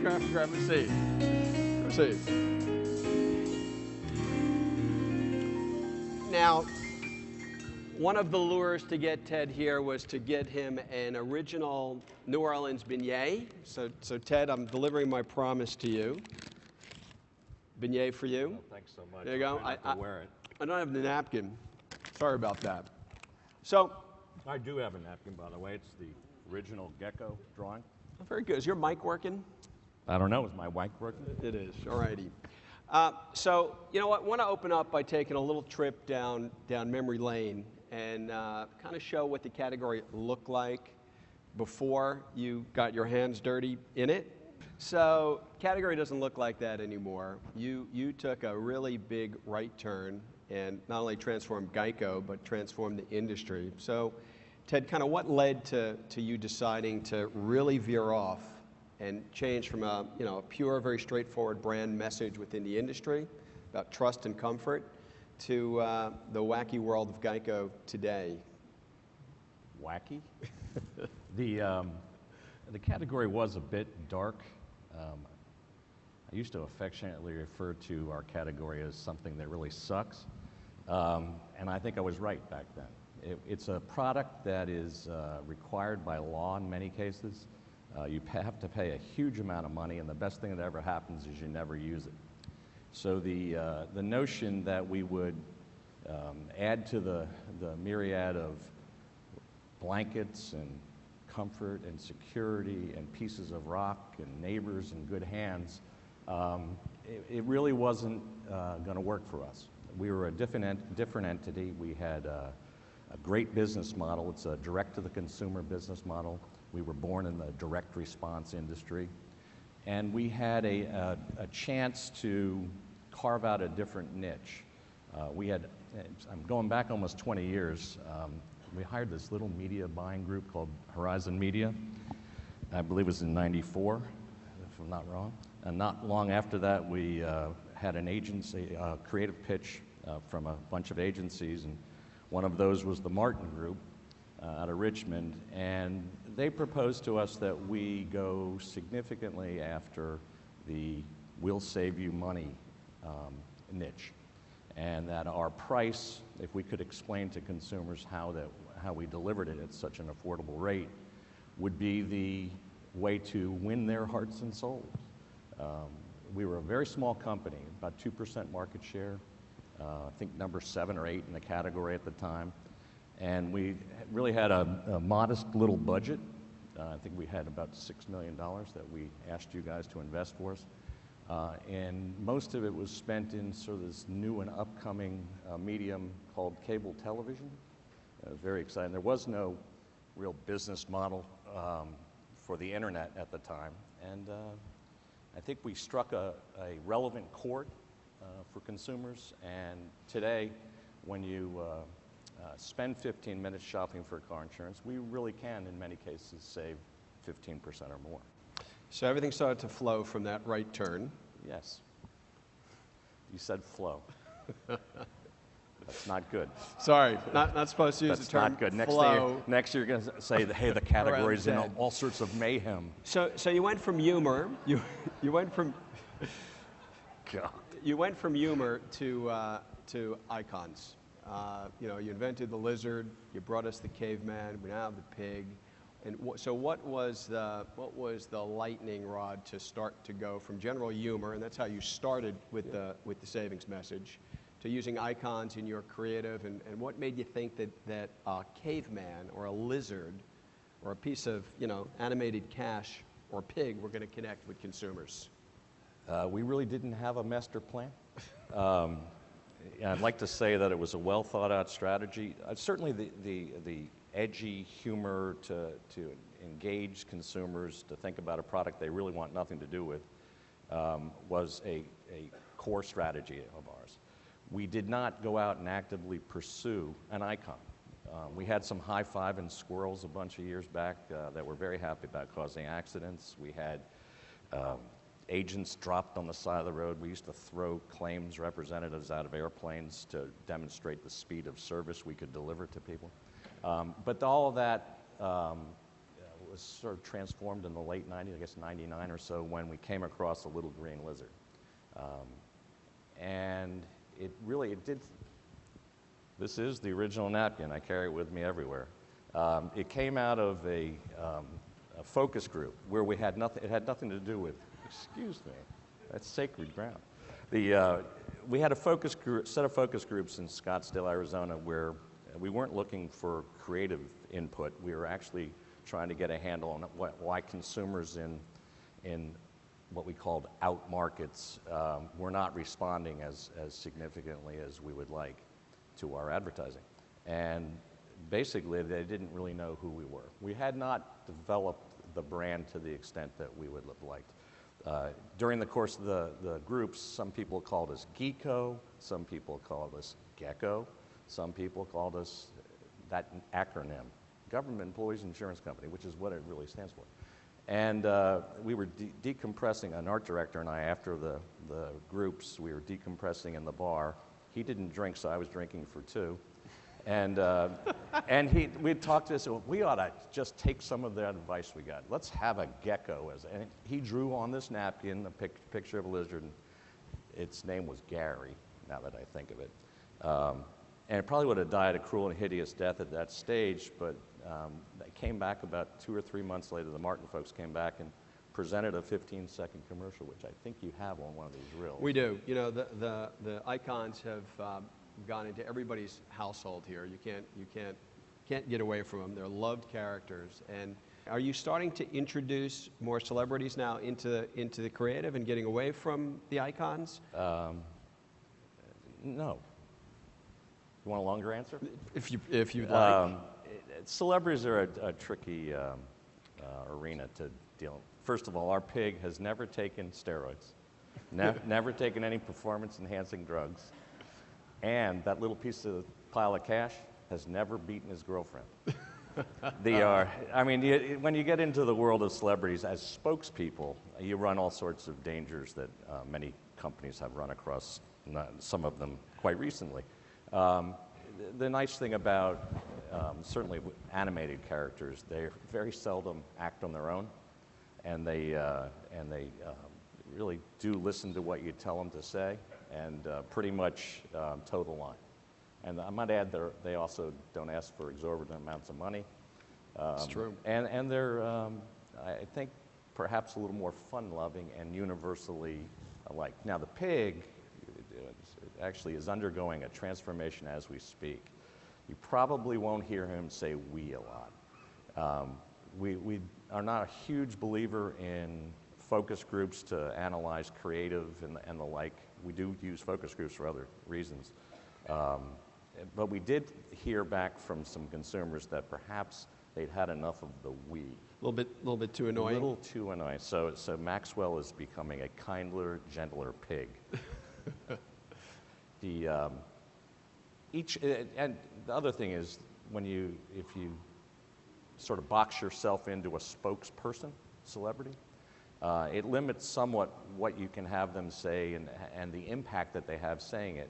grab a seat. Grab a seat. Now, one of the lures to get Ted here was to get him an original New Orleans beignet. So Ted, I'm delivering my promise to you. Beignet for you. Oh, thanks so much. There you go. I wear it. I don't have the napkin. Sorry about that. So, I do have a napkin, by the way. It's the original Geico drawing. very good. Is your mic working? I don't know. Is my mic working? It is. All righty. So, you know what? I want to open up by taking a little trip down memory lane and kind of show what the category looked like before you got your hands dirty in it. So, category doesn't look like that anymore. You took a really big right turn and not only transformed Geico, but transformed the industry. So, Ted, kind of what led to you deciding to really veer off and change from a pure, very straightforward brand message within the industry about trust and comfort to the wacky world of Geico today? Wacky? The category was a bit dark. I used to affectionately refer to our category as something that really sucks. And I think I was right back then. It's a product that is required by law in many cases. You have to pay a huge amount of money, and the best thing that ever happens is you never use it. So the notion that we would add to the myriad of blankets and comfort and security and pieces of rock and neighbors in good hands, it really wasn't going to work for us. We were a different entity. We had a great business model. It's a direct-to-the-consumer business model. We were born in the direct response industry. And we had a chance to carve out a different niche. I'm going back almost 20 years. We hired this little media buying group called Horizon Media. I believe it was in '94, if I'm not wrong. And not long after that, we had an agency, creative pitch from a bunch of agencies, and one of those was the Martin Group out of Richmond, and they proposed to us that we go significantly after the "we'll save you money" niche, and that our price, if we could explain to consumers how we delivered it at such an affordable rate, would be the way to win their hearts and souls. We were a very small company, about 2% market share, I think number 7 or 8 in the category at the time, and we really had a modest little budget. I think we had about $6 million that we asked you guys to invest for us. And most of it was spent in sort of this new and upcoming medium called cable television. It was very exciting. There was no real business model for the internet at the time. And I think we struck a relevant chord for consumers. And today, when you spend 15 minutes shopping for car insurance, we really can, in many cases, save 15% or more. So everything started to flow from that right turn. Yes. You said flow. That's not good. Sorry, not supposed to use That's the term not good. flow. Next you're going to say, hey, the category's in Ted. all sorts of mayhem. So you went from humor. You went from God. you went from humor to icons. You invented the lizard. You brought us the caveman. We now have the pig. And so what was the lightning rod to start to go from general humor, and that's how you started with the savings message, to using icons in your creative, and what made you think that a caveman or a lizard or a piece of animated cash or pig were going to connect with consumers? We really didn't have a master plan. I'd like to say that it was a well thought out strategy. Certainly the edgy humor to engage consumers to think about a product they really want nothing to do with was a core strategy of ours. We did not go out and actively pursue an icon. We had some high-fiving squirrels a bunch of years back that were very happy about causing accidents. We had agents dropped on the side of the road. We used to throw claims representatives out of airplanes to demonstrate the speed of service we could deliver to people. But all of that was sort of transformed in the late 90s, I guess 99 or so, when we came across a little green lizard. And it did, this is the original napkin. I carry it with me everywhere. It came out of a focus group where we had nothing, it had nothing to do with, excuse me, that's sacred ground. We had a focus group, set of focus groups in Scottsdale, Arizona, where we weren't looking for creative input. We were actually trying to get a handle on why consumers in what we called out markets were not responding as significantly as we would like to our advertising. And basically, they didn't really know who we were. We had not developed the brand to the extent that we would have liked. During the course of the groups, some people called us Geico, some people called us Gecko, some people called us that acronym, Government Employees Insurance Company, which is what it really stands for. And we were decompressing, an art director and I, after the groups, we were decompressing in the bar. He didn't drink, so I was drinking for two. And we'd talk to us, well, we ought to just take some of that advice we got. Let's have a gecko. And he drew on this napkin a picture of a lizard, and its name was Gary, now that I think of it. And it probably would have died a cruel and hideous death at that stage, but they came back about 2 or 3 months later. The Martin folks came back and presented a 15-second commercial, which I think you have on one of these reels. We do. You know, the icons have gone into everybody's household here. You can't get away from them. They're loved characters. And are you starting to introduce more celebrities now into the creative and getting away from the icons? No. You want a longer answer? If you'd like. Celebrities are a tricky arena to deal with. First of all, our pig has never taken steroids, never taken any performance-enhancing drugs, and that little piece of pile of cash has never beaten his girlfriend. I mean, when you get into the world of celebrities as spokespeople, you run all sorts of dangers that many companies have run across, some of them quite recently. The nice thing about certainly animated characters, they very seldom act on their own, and they really do listen to what you tell them to say, and pretty much toe the line. And I might add, they also don't ask for exorbitant amounts of money. It's true. And they're, I think, perhaps a little more fun-loving and universally alike. Now, the pig actually is undergoing a transformation as we speak. You probably won't hear him say "we" a lot. We are not a huge believer in focus groups to analyze creative and the like. We do use focus groups for other reasons. But we did hear back from some consumers that perhaps they'd had enough of the "we." A little bit too annoying. A little too annoying. So Maxwell is becoming a kinder, gentler pig. And the other thing is, if you sort of box yourself into a spokesperson, celebrity, it limits somewhat what you can have them say and the impact that they have saying it.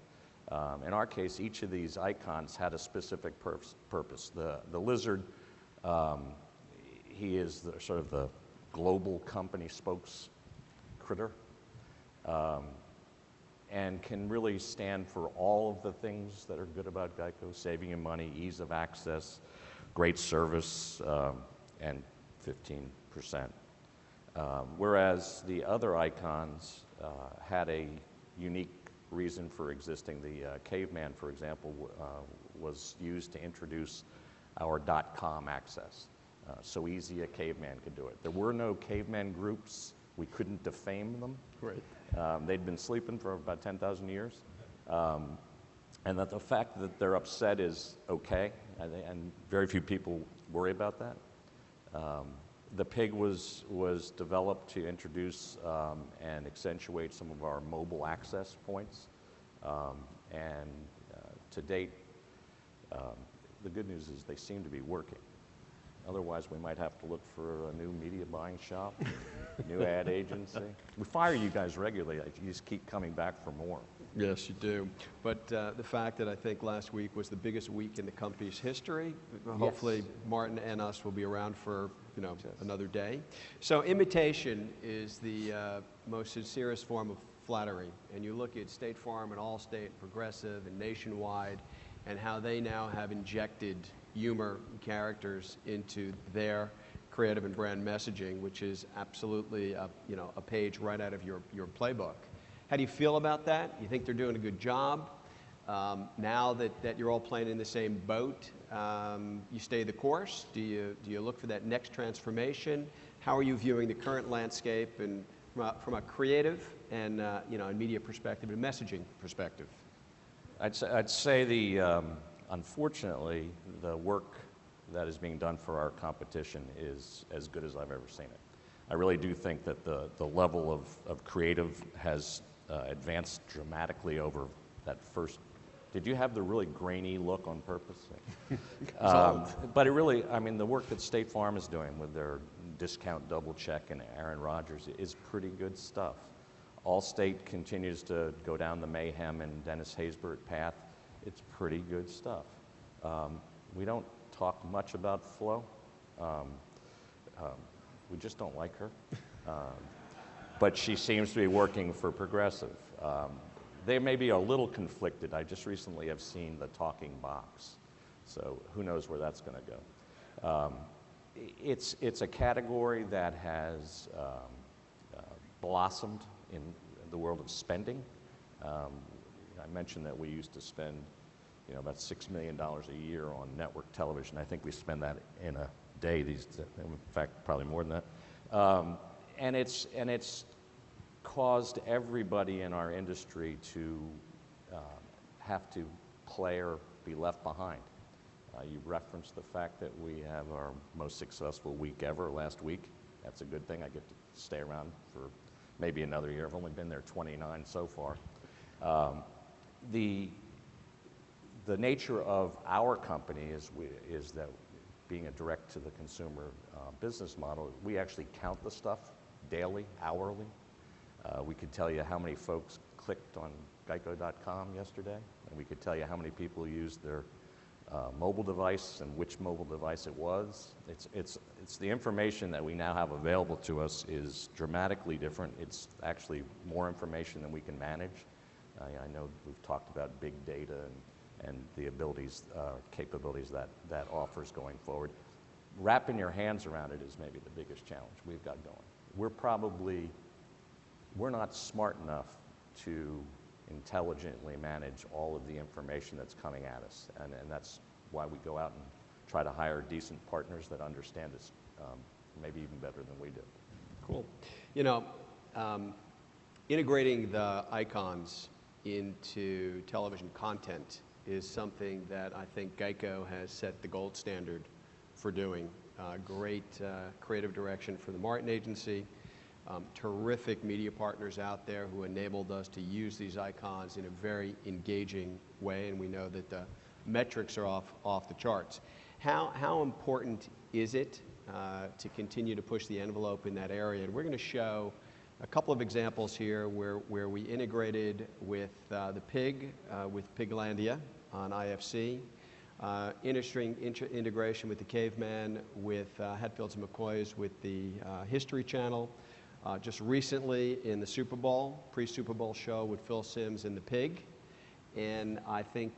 In our case, each of these icons had a specific purpose. The lizard, he is sort of the global company spokes critter. And can really stand for all of the things that are good about Geico: saving you money, ease of access, great service, and 15%. Whereas the other icons had a unique reason for existing. The caveman, for example, was used to introduce our .com access. So easy a caveman could do it. There were no caveman groups. We couldn't defame them. Right. They'd been sleeping for about 10,000 years. And that the fact that they're upset is okay, and very few people worry about that. The pig was developed to introduce and accentuate some of our mobile access points. And to date, the good news is they seem to be working. Otherwise, we might have to look for a new media buying shop, new ad agency. We fire you guys regularly. You just keep coming back for more. Yes, you do. But the fact that I think last week was the biggest week in the company's history, hopefully Martin and us will be around for another day. So imitation is the most sincerest form of flattery. And you look at State Farm and Allstate, Progressive and Nationwide, and how they now have injected humor and characters into their creative and brand messaging, which is absolutely a page right out of your playbook. How do you feel about that? You think they're doing a good job? Now that you're all playing in the same boat, you stay the course? Do you look for that next transformation? How are you viewing the current landscape and from a creative and and media perspective and messaging perspective? I'd say unfortunately, the work that is being done for our competition is as good as I've ever seen it. I really do think that the level of creative has advanced dramatically over that first. Did you have the really grainy look on purpose? But it really, the work that State Farm is doing with their discount double check and Aaron Rodgers is pretty good stuff. Allstate continues to go down the Mayhem and Dennis Haysbert path. It's pretty good stuff. We don't talk much about Flo. We just don't like her. But she seems to be working for Progressive. They may be a little conflicted. I just recently have seen the talking box, so who knows where that's going to go. It's a category that has blossomed in the world of spending. I mentioned that we used to spend about $6 million a year on network television. I think we spend that in a day in fact, probably more than that. And it's caused everybody in our industry to have to play or be left behind. You referenced the fact that we have our most successful week ever last week. That's a good thing. I get to stay around for maybe another year. I've only been there 29 so far. The nature of our company is that being a direct-to-the-consumer business model, we actually count the stuff daily, hourly. We could tell you how many folks clicked on Geico.com yesterday, and we could tell you how many people used their mobile device and which mobile device it was. It's the information that we now have available to us is dramatically different. It's actually more information than we can manage. I know we've talked about big data and the capabilities that offers going forward. Wrapping your hands around it is maybe the biggest challenge we've got going. We're not smart enough to intelligently manage all of the information that's coming at us, and that's why we go out and try to hire decent partners that understand us maybe even better than we do. Cool. Integrating the icons into television content is something that I think Geico has set the gold standard for doing. Great creative direction for the Martin Agency. Terrific media partners out there who enabled us to use these icons in a very engaging way, and we know that the metrics are off the charts. How important is it to continue to push the envelope in that area? And we're going to show a couple of examples here where we integrated with the pig, with Piglandia on IFC, interesting integration with the Caveman, with Hatfields and McCoys, with the History Channel. Just recently in the Super Bowl, pre-Super Bowl show with Phil Simms and the Pig. And I think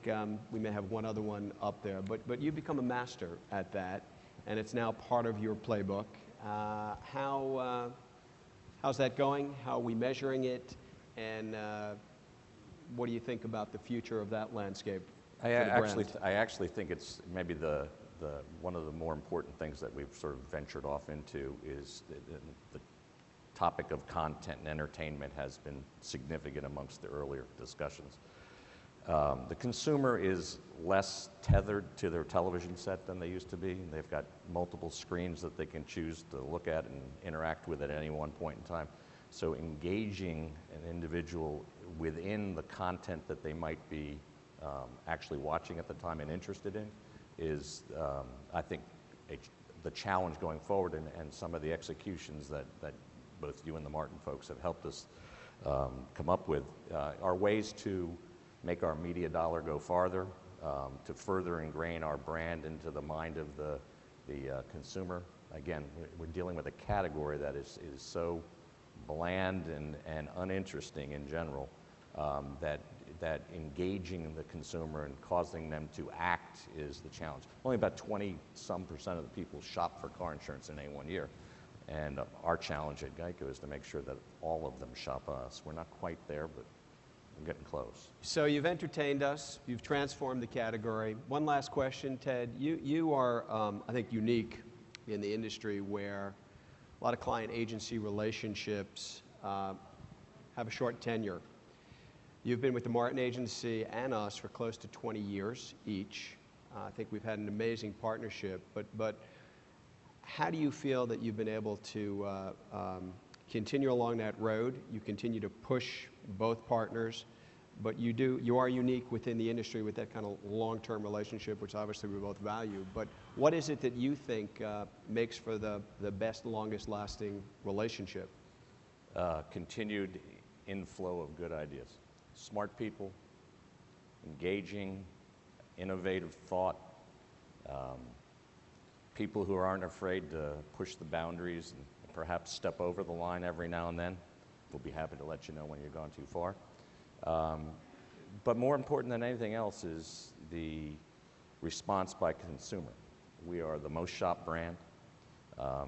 we may have one other one up there. But you've become a master at that, and it's now part of your playbook. How's that going? How are we measuring it? And what do you think about the future of that landscape for the brand? I actually think it's maybe one of the more important things that we've sort of ventured off into is the topic of content and entertainment has been significant amongst the earlier discussions. The consumer is less tethered to their television set than they used to be. They've got multiple screens that they can choose to look at and interact with at any one point in time. So engaging an individual within the content that they might be actually watching at the time and interested in is, I think, the challenge going forward, and some of the executions that both you and the Martin folks have helped us come up with are ways to make our media dollar go farther, to further ingrain our brand into the mind of the consumer. again, we're dealing with a category that is so bland and uninteresting in general, that engaging the consumer and causing them to act is the challenge. Only about 20-some% of the people shop for car insurance in any one year. And our challenge at Geico is to make sure that all of them shop us. We're not quite there, but we're getting close. So you've entertained us. You've transformed the category. One last question, Ted. You are, I think, unique in the industry where a lot of client agency relationships have a short tenure. You've been with the Martin Agency and us for close to 20 years each. I think we've had an amazing partnership, but how do you feel that you've been able to continue along that road? You continue to push both partners, but you are unique within the industry with that kind of long-term relationship, which obviously we both value. But what is it that you think makes for the best, longest-lasting relationship? Continued inflow of good ideas. Smart people, engaging, innovative thought, people who aren't afraid to push the boundaries and perhaps step over the line every now and then. We'll be happy to let you know when you've gone too far. But more important than anything else is the response by consumer. We are the most shopped brand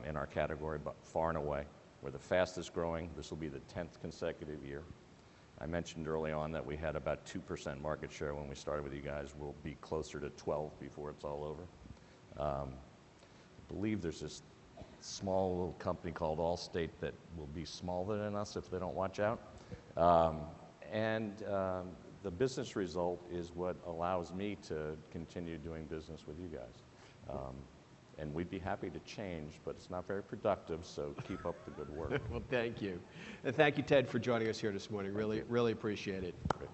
in our category, but far and away. We're the fastest growing. This will be the 10th consecutive year. I mentioned early on that we had about 2% market share when we started with you guys. We'll be closer to 12 before it's all over. I believe there's this small little company called Allstate that will be smaller than us if they don't watch out. The business result is what allows me to continue doing business with you guys. And we'd be happy to change, but it's not very productive, so keep up the good work. Well, thank you. And thank you, Ted, for joining us here this morning. Really appreciate it. Great.